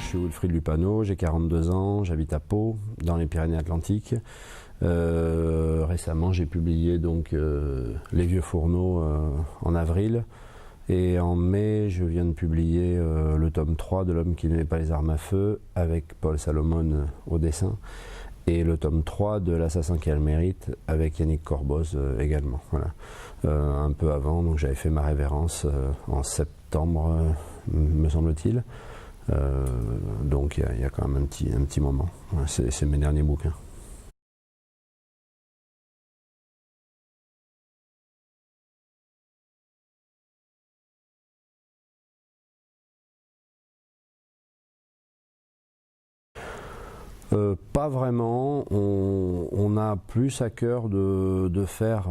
je suis Wilfried Lupano, j'ai 42 ans, j'habite à Pau, dans les Pyrénées-Atlantiques. Récemment, j'ai publié donc Les Vieux Fourneaux en avril. Et en mai, je viens de publier le tome 3 de L'Homme qui n'aimait pas les armes à feu, avec Paul Salomon au dessin. Et le tome 3 de L'Assassin qui a le mérite, avec Yannick Corboz également. Voilà. Un peu avant, donc j'avais fait ma révérence en septembre, me semble-t-il. Donc il y a quand même un petit moment. C'est mes derniers bouquins. Pas vraiment. On a plus à cœur de faire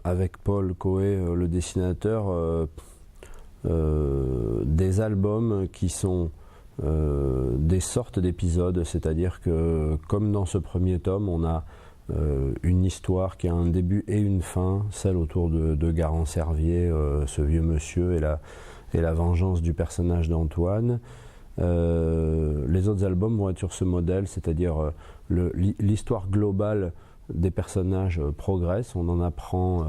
avec Paul Coé, le dessinateur, des albums qui sont des sortes d'épisodes, c'est-à-dire que comme dans ce premier tome, on a une histoire qui a un début et une fin, celle autour de Garand-Servier, ce vieux monsieur, et la vengeance du personnage d'Antoine. Les autres albums vont être sur ce modèle, c'est-à-dire l'histoire globale des personnages progresse, on en apprend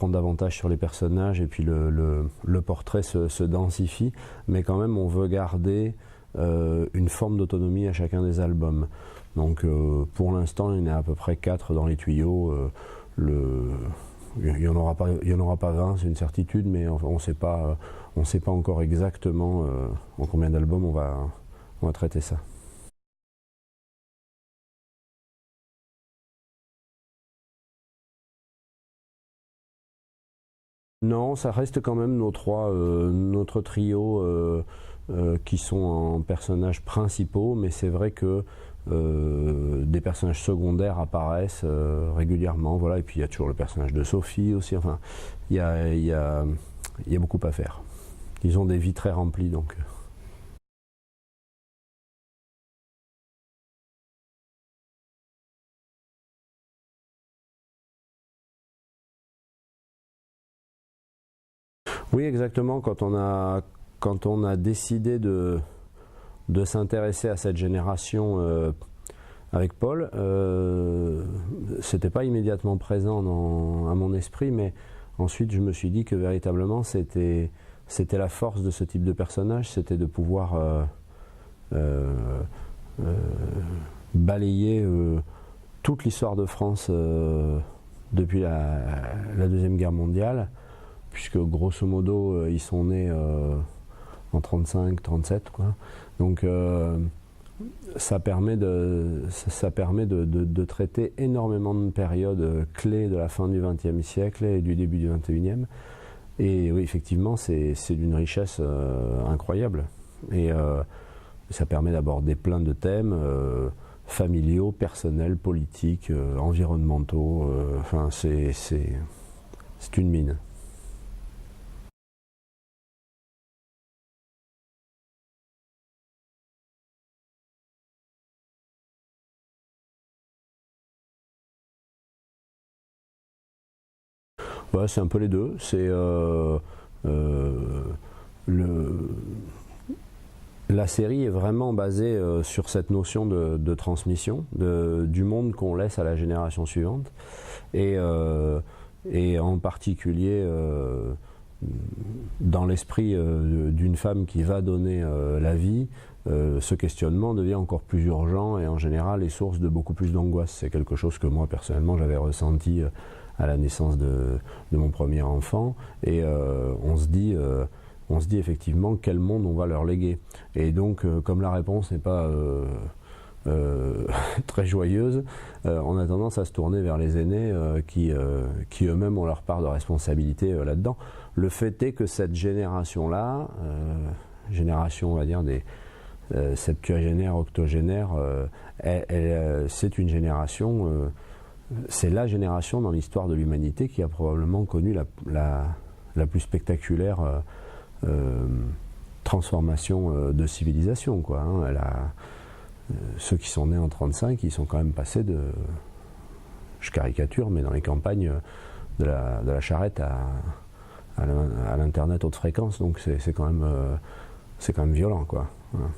davantage sur les personnages et puis le portrait se densifie, mais quand même on veut garder une forme d'autonomie à chacun des albums. Donc pour l'instant il y en a à peu près 4 dans les tuyaux. Il n'y en aura pas 20, c'est une certitude, mais on ne sait pas encore exactement en combien d'albums on va traiter ça. Non, ça reste quand même notre trio qui sont en personnages principaux, mais c'est vrai que des personnages secondaires apparaissent régulièrement. Voilà. Et puis il y a toujours le personnage de Sophie aussi. Enfin, il y a beaucoup à faire. Ils ont des vies très remplies donc. Oui, exactement. Quand on a décidé de s'intéresser à cette génération avec Paul, c'était pas immédiatement présent à mon esprit, mais ensuite je me suis dit que véritablement c'était la force de ce type de personnage, c'était de pouvoir balayer toute l'histoire de France depuis la Deuxième Guerre mondiale, puisque grosso modo ils sont nés en 35-37 quoi. Donc ça permet de traiter énormément de périodes clés de la fin du XXe siècle et du début du XXIe. Et oui, effectivement, c'est d'une richesse incroyable. Et ça permet d'aborder plein de thèmes familiaux, personnels, politiques, environnementaux. Enfin, c'est une mine. Ouais, c'est un peu les deux. C'est la série est vraiment basée sur cette notion de transmission, du monde qu'on laisse à la génération suivante, et en particulier dans l'esprit d'une femme qui va donner la vie. Ce questionnement devient encore plus urgent et en général est source de beaucoup plus d'angoisse. C'est quelque chose que moi personnellement j'avais ressenti à la naissance de mon premier enfant, et on se dit effectivement quel monde on va leur léguer. Et donc comme la réponse n'est pas très joyeuse, on a tendance à se tourner vers les aînés qui eux-mêmes ont leur part de responsabilité là-dedans. Le fait est que cette génération-là, génération on va dire des septuagénaires, octogénaires, c'est une génération, c'est la génération dans l'histoire de l'humanité qui a probablement connu la plus spectaculaire transformation de civilisation, quoi, hein. Ceux qui sont nés en 1935, ils sont quand même passés je caricature, mais dans les campagnes de la charrette à l'internet haute fréquence, donc c'est quand même violent, quoi. Voilà.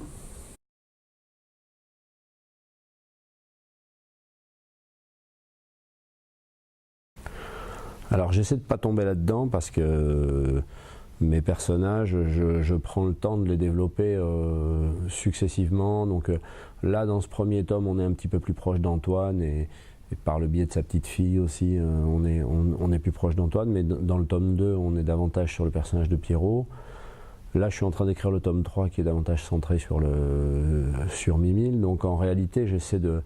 Alors j'essaie de pas tomber là-dedans parce que mes personnages, je prends le temps de les développer successivement. Donc là, dans ce premier tome, on est un petit peu plus proche d'Antoine et par le biais de sa petite fille aussi, on est plus proche d'Antoine. Mais dans le tome 2, on est davantage sur le personnage de Pierrot. Là, je suis en train d'écrire le tome 3 qui est davantage centré sur Mimile. Donc en réalité, j'essaie de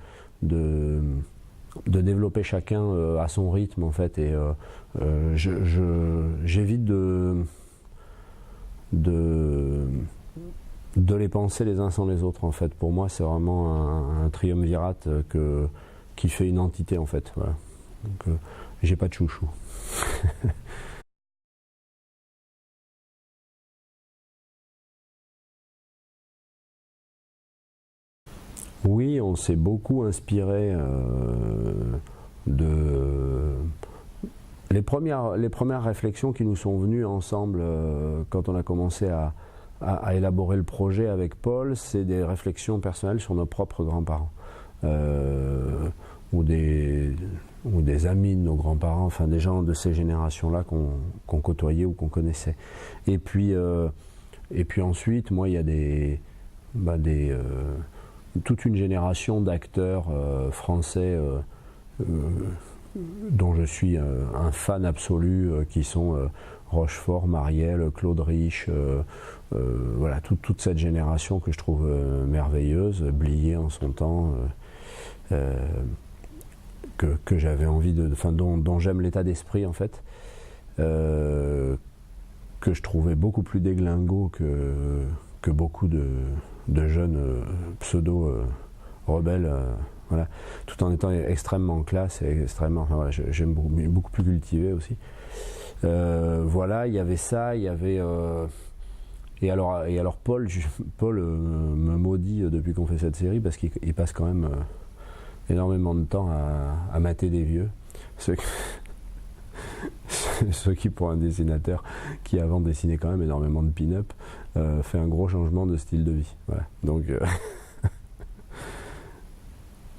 développer chacun à son rythme en fait. Et j'évite de les penser les uns sans les autres en fait. Pour moi, c'est vraiment un triumvirate qui fait une entité en fait. Voilà. Donc j'ai pas de chouchou. Oui, on s'est beaucoup inspiré de les premières réflexions qui nous sont venues ensemble quand on a commencé à élaborer le projet avec Paul, c'est des réflexions personnelles sur nos propres grands-parents ou des amis de nos grands-parents, enfin des gens de ces générations-là qu'on côtoyait ou qu'on connaissait. Et puis ensuite, moi, il y a toute une génération d'acteurs français dont je suis un fan absolu, qui sont Rochefort, Marielle, Claude Rich, voilà, toute cette génération que je trouve merveilleuse, Blier en son temps, que j'avais envie dont j'aime l'état d'esprit en fait, que je trouvais beaucoup plus déglingo que beaucoup de jeunes pseudo-rebelles, voilà, tout en étant extrêmement classe et extrêmement, enfin, voilà, j'aime beaucoup plus cultivé aussi. Voilà, il y avait ça, il y avait et alors Paul me maudit depuis qu'on fait cette série parce qu'il passe quand même énormément de temps à mater des vieux, ce qui pour un dessinateur qui avant dessinait quand même énormément de pin-up fait un gros changement de style de vie. Voilà. Donc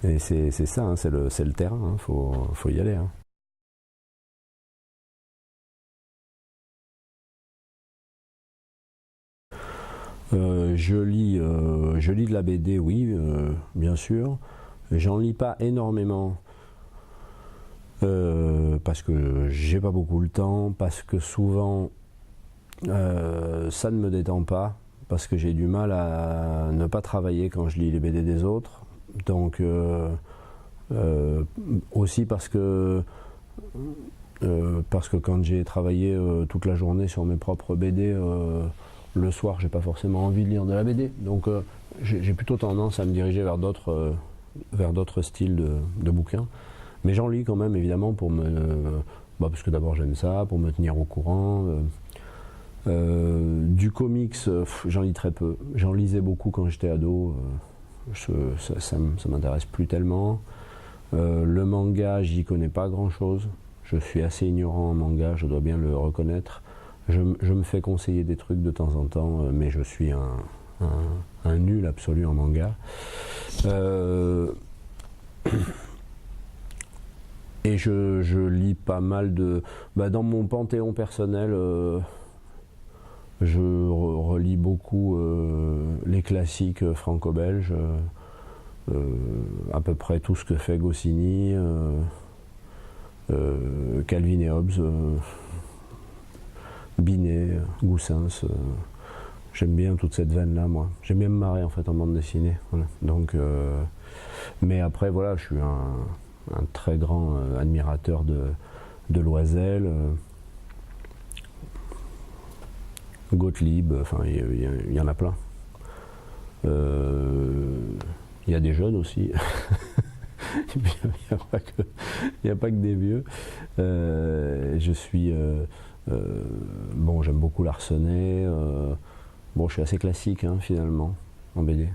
et c'est ça, hein, c'est le terrain, hein, faut y aller. Hein. Je lis de la BD, oui, bien sûr. J'en lis pas énormément parce que j'ai pas beaucoup le temps, parce que souvent ça ne me détend pas, parce que j'ai du mal à ne pas travailler quand je lis les BD des autres. Donc aussi parce que quand j'ai travaillé toute la journée sur mes propres BD, le soir j'ai pas forcément envie de lire de la BD. Donc j'ai plutôt tendance à me diriger vers d'autres styles de bouquins. Mais j'en lis quand même évidemment parce que d'abord j'aime ça, pour me tenir au courant. Du comics, j'en lis très peu. J'en lisais beaucoup quand j'étais ado. Ça m'intéresse plus tellement. Le manga, j'y connais pas grand chose. Je suis assez ignorant en manga, je dois bien le reconnaître. Je me fais conseiller des trucs de temps en temps, mais je suis un nul absolu en manga. Et je lis pas mal dans mon panthéon personnel, je relis beaucoup les classiques franco-belges, à peu près tout ce que fait Goscinny, Calvin et Hobbes, Binet, Goussens. J'aime bien toute cette veine-là, moi. J'aime bien me marrer en fait en bande dessinée. Voilà. Donc, mais après, voilà, je suis un très grand admirateur de Loisel. Gottlieb, enfin il y en a plein. Il y a des jeunes aussi. Il n'y a pas que des vieux. J'aime beaucoup Larsenet. Je suis assez classique hein, finalement en BD.